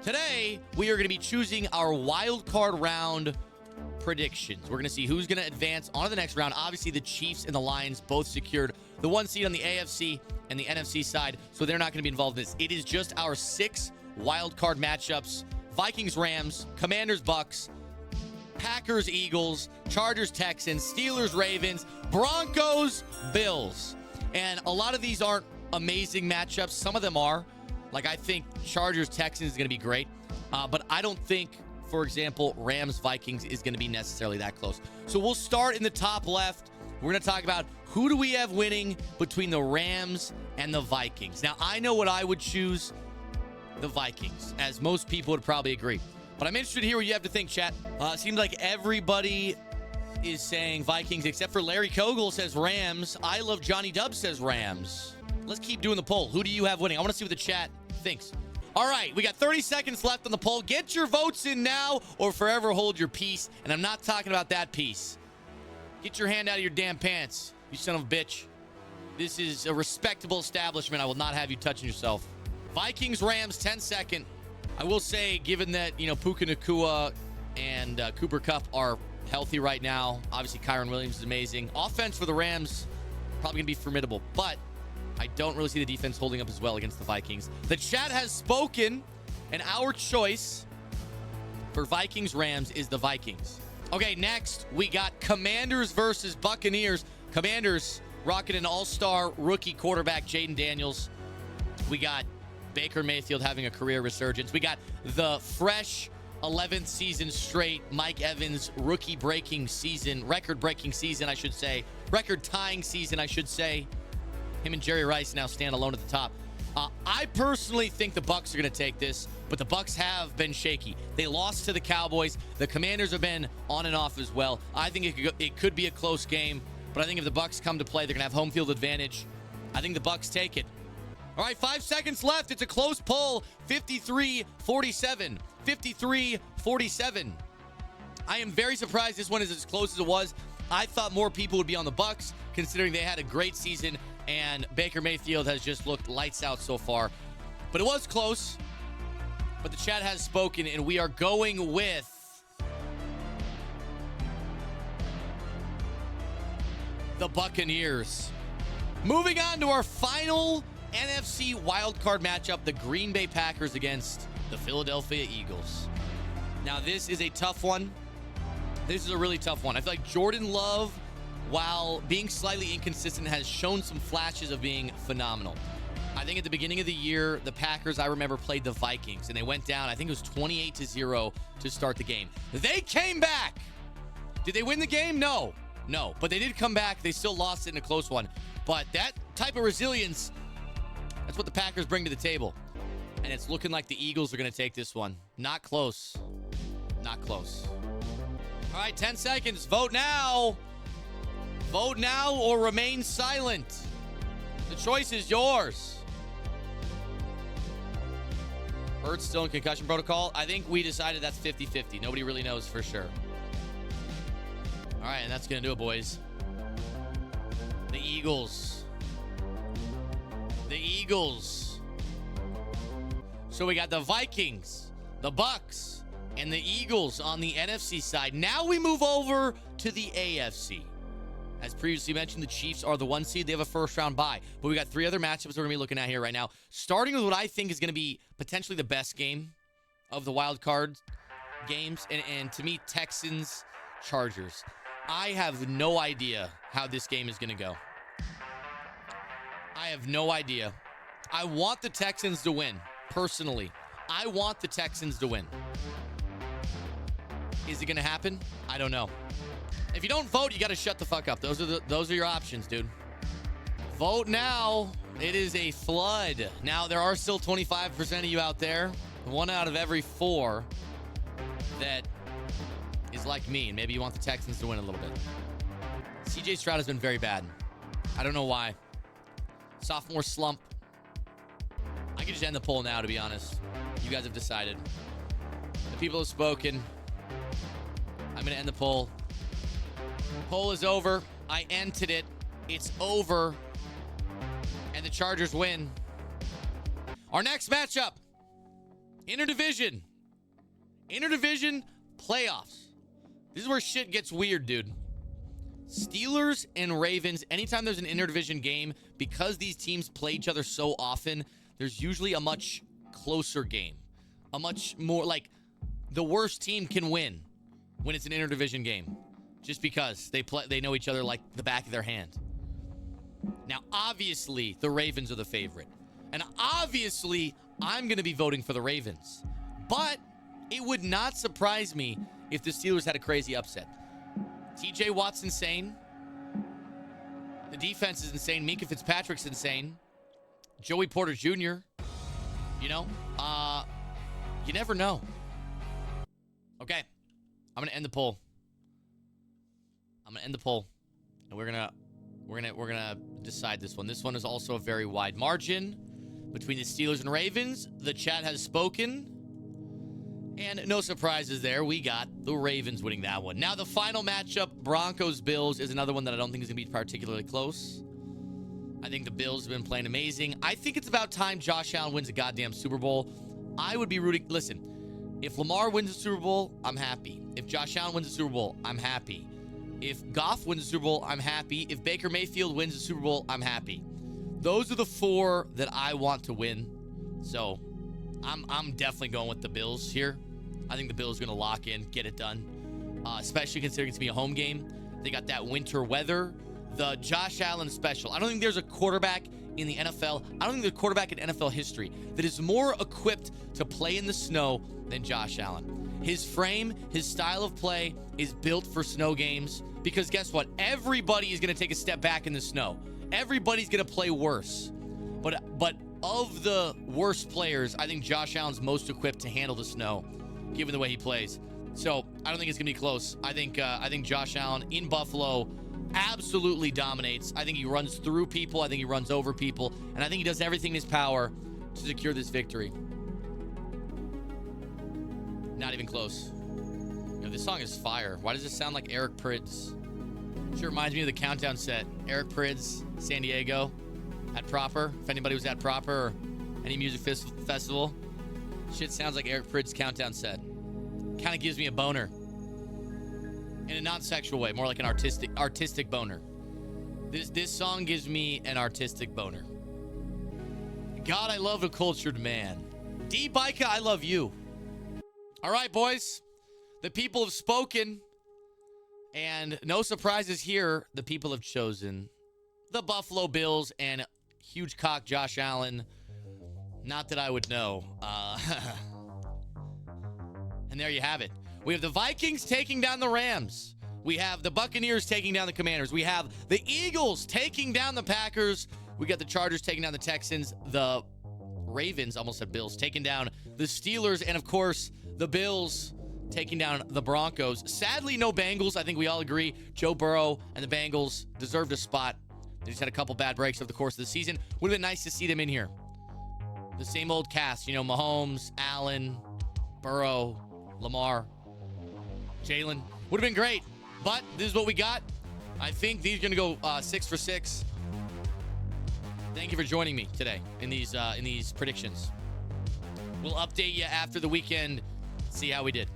Today, we are going to be choosing our wild card round predictions. We're going to see who's going to advance on to the next round. Obviously, the Chiefs and the Lions both secured the 1 seed on the AFC and the NFC side, so they're not going to be involved in this. It is just our 6 wild card matchups: Vikings, Rams, Commanders, Bucks, Packers, Eagles, Chargers, Texans, Steelers, Ravens, Broncos, Bills. And a lot of these aren't amazing matchups. Some of them are. Like, I think Chargers, Texans is going to be great. But I don't think, for example, Rams, Vikings is going to be necessarily that close. So we'll start in the top left. We're going to talk about who do we have winning between the Rams and the Vikings. Now, I know what I would choose: the Vikings, as most people would probably agree. But I'm interested to hear what you have to think, chat. It seems like everybody is saying Vikings, except for Larry Kogel says Rams. I Love Johnny Dub says Rams. Let's keep doing the poll. Who do you have winning? I want to see what the chat thinks. All right, we got 30 seconds left on the poll. Get your votes in now or forever hold your peace. And I'm not talking about that piece. Get your hand out of your damn pants, you son of a bitch. This is a respectable establishment. I will not have you touching yourself. Vikings, Rams, 10-second. I will say, given that, Puka Nacua and Cooper Kupp are healthy right now, obviously Kyron Williams is amazing. Offense for the Rams, probably going to be formidable, but I don't really see the defense holding up as well against the Vikings. The chat has spoken, and our choice for Vikings-Rams is the Vikings. Okay, next, we got Commanders versus Buccaneers. Commanders rocking an all-star rookie quarterback, Jaden Daniels. We got Baker Mayfield having a career resurgence. We got the fresh 11th season straight Mike Evans rookie-breaking season, record-breaking season, I should say. Record-tying season, I should say. Him and Jerry Rice now stand alone at the top. I personally think the Bucs are going to take this, but the Bucs have been shaky. They lost to the Cowboys. The Commanders have been on and off as well. I think it could be a close game, but I think if the Bucs come to play, they're going to have home field advantage. I think the Bucs take it. All right, 5 seconds left. It's a close poll. 53-47. 53-47. I am very surprised this one is as close as it was. I thought more people would be on the Bucs, considering they had a great season, and Baker Mayfield has just looked lights out so far. But it was close. But the chat has spoken, and we are going with the Buccaneers. Moving on to our final NFC wildcard matchup, the Green Bay Packers against the Philadelphia Eagles. Now, this is a tough one. This is a really tough one. I feel like Jordan Love, while being slightly inconsistent, has shown some flashes of being phenomenal. I think at the beginning of the year, the Packers, I remember, played the Vikings, and they went down, I think it was 28-0 to start the game. They came back. Did they win the game? No. But they did come back. They still lost it in a close one. But that type of resilience, that's what the Packers bring to the table. And it's looking like the Eagles are going to take this one. Not close. Not close. All right, 10 seconds. Vote now. Vote now or remain silent. The choice is yours. Hurts still in concussion protocol. I think we decided that's 50-50. Nobody really knows for sure. All right, and that's going to do it, boys. The Eagles. The Eagles. So we got the Vikings, the Bucks, and the Eagles on the NFC side. Now we move over to the AFC. As previously mentioned, the Chiefs are the 1 seed. They have a first-round bye. But we got 3 other matchups we're going to be looking at here right now. Starting with what I think is going to be potentially the best game of the wild card games. And to me, Texans, Chargers. I have no idea how this game is going to go. I have no idea. I want the Texans to win, personally. I want the Texans to win. Is it going to happen? I don't know. If you don't vote, you got to shut the fuck up. Those are your options, dude. Vote now. It is a flood. Now, there are still 25% of you out there. 1 out of every 4 that is like me, and maybe you want the Texans to win a little bit. CJ Stroud has been very bad. I don't know why. Sophomore slump. I can just end the poll now, to be honest. You guys have decided. The people have spoken. I'm going to end the poll. Poll is over. I entered it. It's over. And the Chargers win. Our next matchup Interdivision. Interdivision playoffs. This is where shit gets weird, dude. Steelers and Ravens, anytime there's an interdivision game, because these teams play each other so often, there's usually a much closer game. A much more, like, the worst team can win when it's an interdivision game. Just because they know each other like the back of their hand. Now, obviously, the Ravens are the favorite. And obviously, I'm going to be voting for the Ravens. But it would not surprise me if the Steelers had a crazy upset. TJ Watt's insane. The defense is insane. Minka Fitzpatrick's insane. Joey Porter Jr. You know? You never know. Okay. I'm going to end the poll. And we're gonna decide this one. This one is also a very wide margin between the Steelers and Ravens. The chat has spoken. And no surprises there. We got the Ravens winning that one. Now the final matchup, Broncos-Bills, is another one that I don't think is going to be particularly close. I think the Bills have been playing amazing. I think it's about time Josh Allen wins a goddamn Super Bowl. I would be rooting... Listen, if Lamar wins the Super Bowl, I'm happy. If Josh Allen wins the Super Bowl, I'm happy. If Goff wins the Super Bowl, I'm happy. If Baker Mayfield wins the Super Bowl, I'm happy. Those are the four that I want to win. So, I'm definitely going with the Bills here. I think the Bills are going to lock in, get it done. Especially considering it's going to be a home game. They got that winter weather. The Josh Allen special. I don't think there's a quarterback in the NFL. I don't think there's a quarterback in NFL history that is more equipped to play in the snow than Josh Allen. His frame, his style of play is built for snow games. Because guess what? Everybody is going to take a step back in the snow. Everybody's going to play worse. But of the worst players, I think Josh Allen's most equipped to handle the snow, given the way he plays. So I don't think it's going to be close. I think Josh Allen in Buffalo absolutely dominates. I think he runs through people. I think he runs over people. And I think he does everything in his power to secure this victory. Not even close. You know, this song is fire. Why does it sound like Eric Prydz? Sure reminds me of the Countdown set. Eric Prydz, San Diego, at Proper. If anybody was at Proper or any music festival, shit sounds like Eric Prydz Countdown set. Kind of gives me a boner. In a non-sexual way, more like an artistic boner. This song gives me an artistic boner. God, I love a cultured man. D. Bika, I love you. All right, boys. The people have spoken. And no surprises here. The people have chosen the Buffalo Bills and huge cock Josh Allen. Not that I would know. And there you have it. We have the Vikings taking down the Rams. We have the Buccaneers taking down the Commanders. We have the Eagles taking down the Packers. We got the Chargers taking down the Texans. The Ravens, almost said Bills, taking down the Steelers. And, of course, the Bills taking down the Broncos. Sadly, no Bengals. I think we all agree Joe Burrow and the Bengals deserved a spot. They just had a couple bad breaks over the course of the season. Would have been nice to see them in here. The same old cast, you know, Mahomes, Allen, Burrow, Lamar, Jalen. Would have been great, but this is what we got. I think these are going to go 6 for 6. Thank you for joining me today in these predictions. We'll update you after the weekend, see how we did.